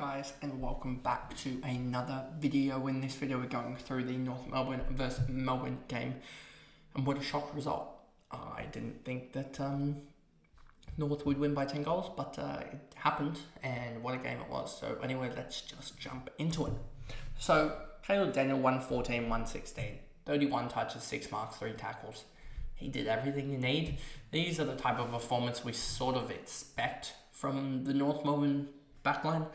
guys, and welcome back to another video. In this video we're going through the North Melbourne versus Melbourne game, and what a shock result. I didn't think that North would win by 10 goals, but it happened, and what a game it was. So anyway, let's just jump into it. So Caleb Daniel 114, 116, 31 touches, 6 marks, 3 tackles. He did everything you need. These are the type of performance we sort of expect from the North Melbourne backline.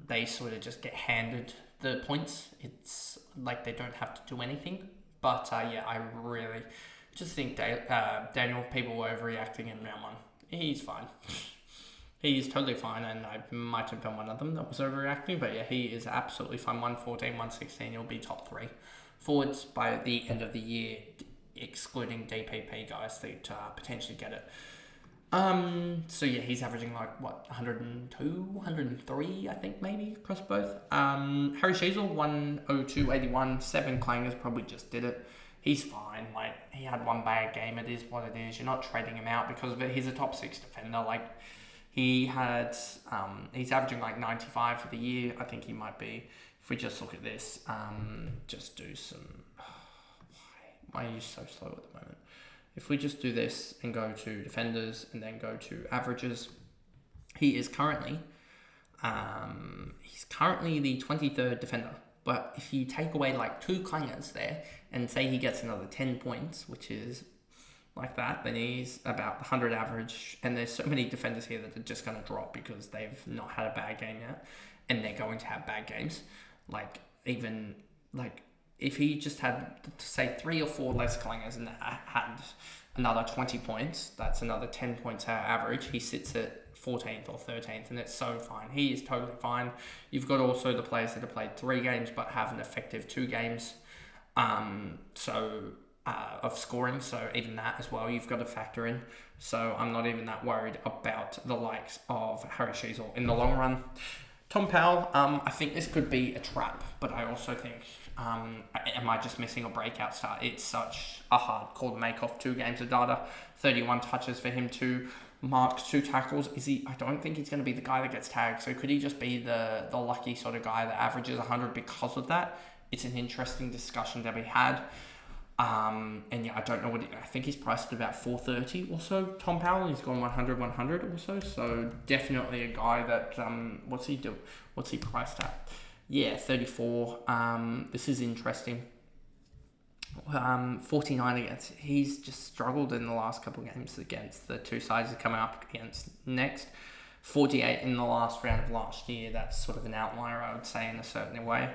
They sort of just get handed the points. It's like they don't have to do anything. But yeah, I really just think Daniel, people were overreacting in round one. He's fine. He's totally fine, and I might have been one of them that was overreacting. But yeah, he is absolutely fine. 114, 116, he'll be top 3 forwards by the end of the year, excluding DPP guys that potentially get it. So yeah, he's averaging like, 102, 103, I think, maybe, across both. Harry Sheezel, 102, 81, 7 clangers, probably just did it. He's fine. Like, he had one bad game. It is what it is. You're not trading him out because of it. He's a top 6 defender. Like, he had, he's averaging like 95 for the year. I think he might be, if we just look at this, just do some, why are you so slow at the moment? If we just do this and go to defenders and then go to averages, he is currently, the 23rd defender. But if you take away like 2 clangers there and say he gets another 10 points, which is like that, then he's about 100 average. And there's so many defenders here that are just going to drop because they've not had a bad game yet, and they're going to have bad games. Like, even like, if he just had, say, 3 or 4 less clangers and had another 20 points, that's another 10 points our average. He sits at 14th or 13th, and it's so fine. He is totally fine. You've got also the players that have played 3 games but have an effective 2 games of scoring, so even that as well you've got to factor in. So I'm not even that worried about the likes of Harry Sheezel in the long run. Tom Powell, I think this could be a trap, but I also think, am I just missing a breakout start? It's such a hard call to make off 2 games of data. 31 touches for him, 2 marks, 2 tackles. I don't think he's going to be the guy that gets tagged. So could he just be the lucky sort of guy that averages 100 because of that? It's an interesting discussion that we had. And yeah, I don't know I think he's priced at about 430 or so. Tom Powell, he's gone 100 also. So definitely a guy that, what's he priced at? Yeah, 34. This is interesting. 49 against. He's just struggled in the last couple of games against the 2 sides he's coming up against next. 48 in the last round of last year. That's sort of an outlier, I would say, in a certain way.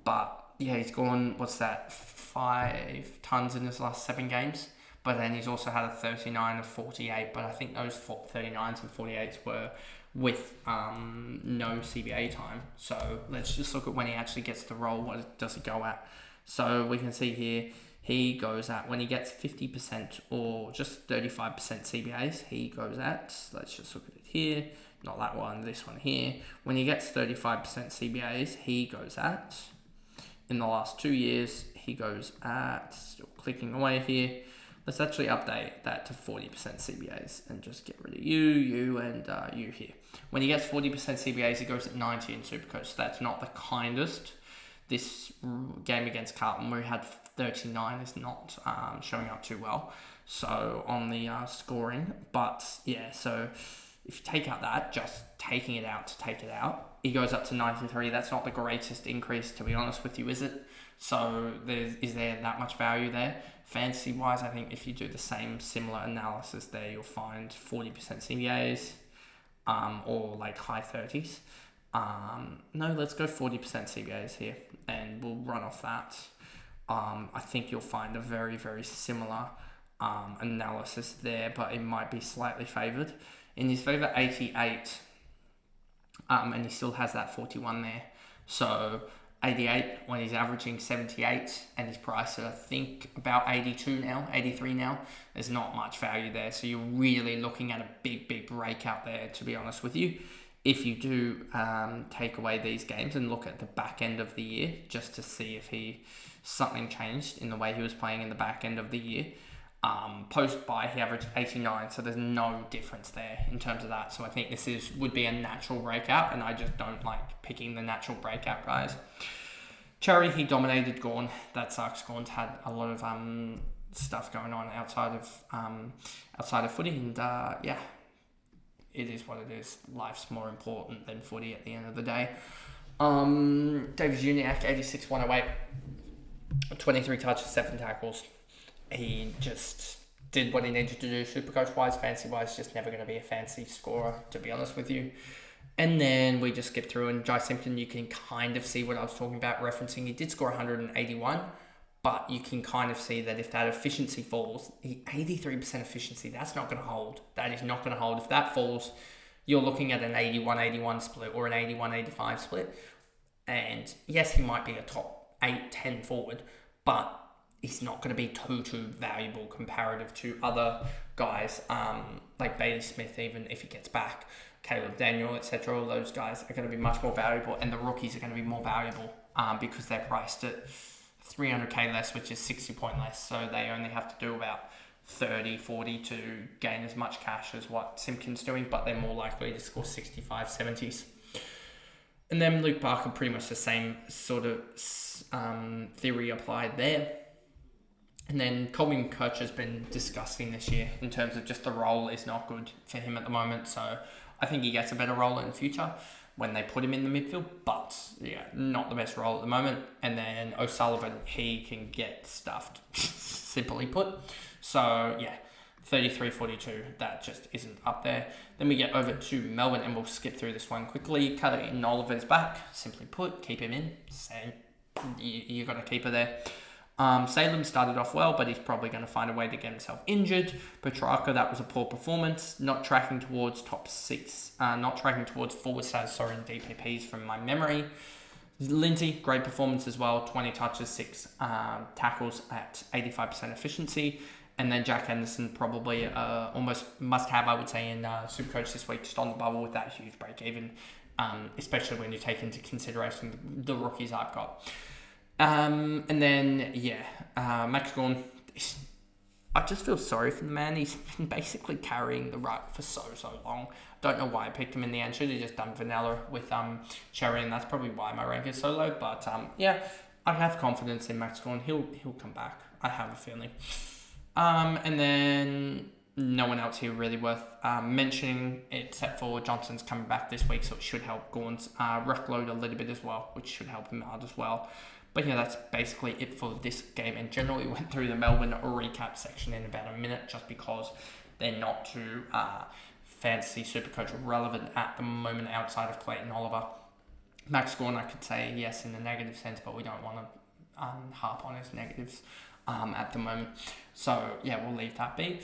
But yeah, he's gone, 5 tons in his last 7 games. But then he's also had a 39 of 48. But I think those 39s and 48s were with no CBA time. So let's just look at when he actually gets the role. What does he go at? So we can see here, he goes at, when he gets 50% or just 35% CBAs, he goes at, let's just look at it here, not that one, this one here. When he gets 35% CBAs, he goes at, in the last 2 years, he goes at, still clicking away here, let's actually update that to 40% CBAs and just get rid of you, and you here. When he gets 40% CBAs, he goes at 90 in Supercoach. So that's not the kindest. This game against Carlton, where he had 39, is not showing up too well. So on the scoring, but yeah, so if you take out that, just taking it out to take it out, he goes up to 93. That's not the greatest increase, to be honest with you, is it? So is there that much value there? Fantasy-wise, I think if you do the same similar analysis there, you'll find 40% CBAs or like high 30s. No, let's go 40% CBAs here, and we'll run off that. I think you'll find a very, very similar analysis there, but it might be slightly favoured. In his favour, 88, and he still has that 41 there. So 88 when he's averaging 78, and his price, I think, about 82 now, 83 now. There's not much value there, so you're really looking at a big, big breakout there, to be honest with you. If you do take away these games and look at the back end of the year, just to see if something changed in the way he was playing in the back end of the year, Post bye, he averaged 89, so there's no difference there in terms of that. So I think this would be a natural breakout, and I just don't like picking the natural breakout guys. Cherry, he dominated Gorn. That sucks. Gorn's had a lot of stuff going on outside of footy, and yeah, it is what it is. Life's more important than footy at the end of the day. David Juniak, 86, 108, 23 touches, 7 tackles. He just did what he needed to do, Supercoach wise, fancy wise, just never going to be a fancy scorer, to be honest with you. And then we just skip through, and Jai Simpson, you can kind of see what I was talking about, referencing. He did score 181, but you can kind of see that if that efficiency falls, 83% efficiency, that's not going to hold. That is not going to hold. If that falls, you're looking at an 81-81 split or an 81-85 split. And yes, he might be a top 8-10 forward, but he's not going to be too valuable comparative to other guys like Bailey Smith, even if he gets back, Caleb Daniel, etc. All those guys are going to be much more valuable, and the rookies are going to be more valuable because they're priced at 300k less, which is 60 point less. So they only have to do about 30-40 to gain as much cash as what Simpkin's doing, but they're more likely to score 65-70s. And then Luke Barker, pretty much the same sort of theory applied there. And then Colin Kirch has been disgusting this year in terms of just the role is not good for him at the moment. So I think he gets a better role in the future when they put him in the midfield, but yeah, not the best role at the moment. And then O'Sullivan, he can get stuffed, simply put. So yeah, 33-42, that just isn't up there. Then we get over to Melbourne, and we'll skip through this one quickly. Callum Oliver's back, simply put, keep him in. Same, you got a keeper there. Salem started off well, but he's probably going to find a way to get himself injured. Petrarca, that was a poor performance. Not tracking towards top 6. Not tracking towards forward status, in DPPs from my memory. Lindsay, great performance as well. 20 touches, 6 tackles at 85% efficiency. And then Jack Henderson, probably almost must-have, I would say, in Supercoach this week, just on the bubble with that huge break-even, especially when you take into consideration the rookies I've got. And then, Max Gawn, I just feel sorry for the man. He's been basically carrying the ruck for so long. Don't know why I picked him in the end. Should have just done vanilla with Cherry, and that's probably why my rank is so low. But I have confidence in Max Gawn. He'll come back. I have a feeling. And then no one else here really worth mentioning, except for Johnson's coming back this week, so it should help Gawn's ruck load a little bit as well, which should help him out as well. But yeah, that's basically it for this game in general. We went through the Melbourne recap section in about a minute just because they're not too fantasy Supercoach relevant at the moment outside of Clayton Oliver. Max Gawn, I could say yes in the negative sense, but we don't want to harp on his negatives at the moment. So yeah, we'll leave that be.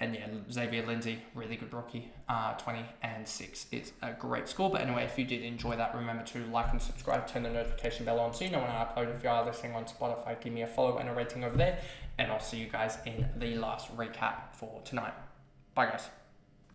And yeah, Xavier Lindsay, really good rookie, 20 and 6. It's a great score. But anyway, if you did enjoy that, remember to like and subscribe, turn the notification bell on so you know when I upload. If you are listening on Spotify, give me a follow and a rating over there. And I'll see you guys in the last recap for tonight. Bye guys.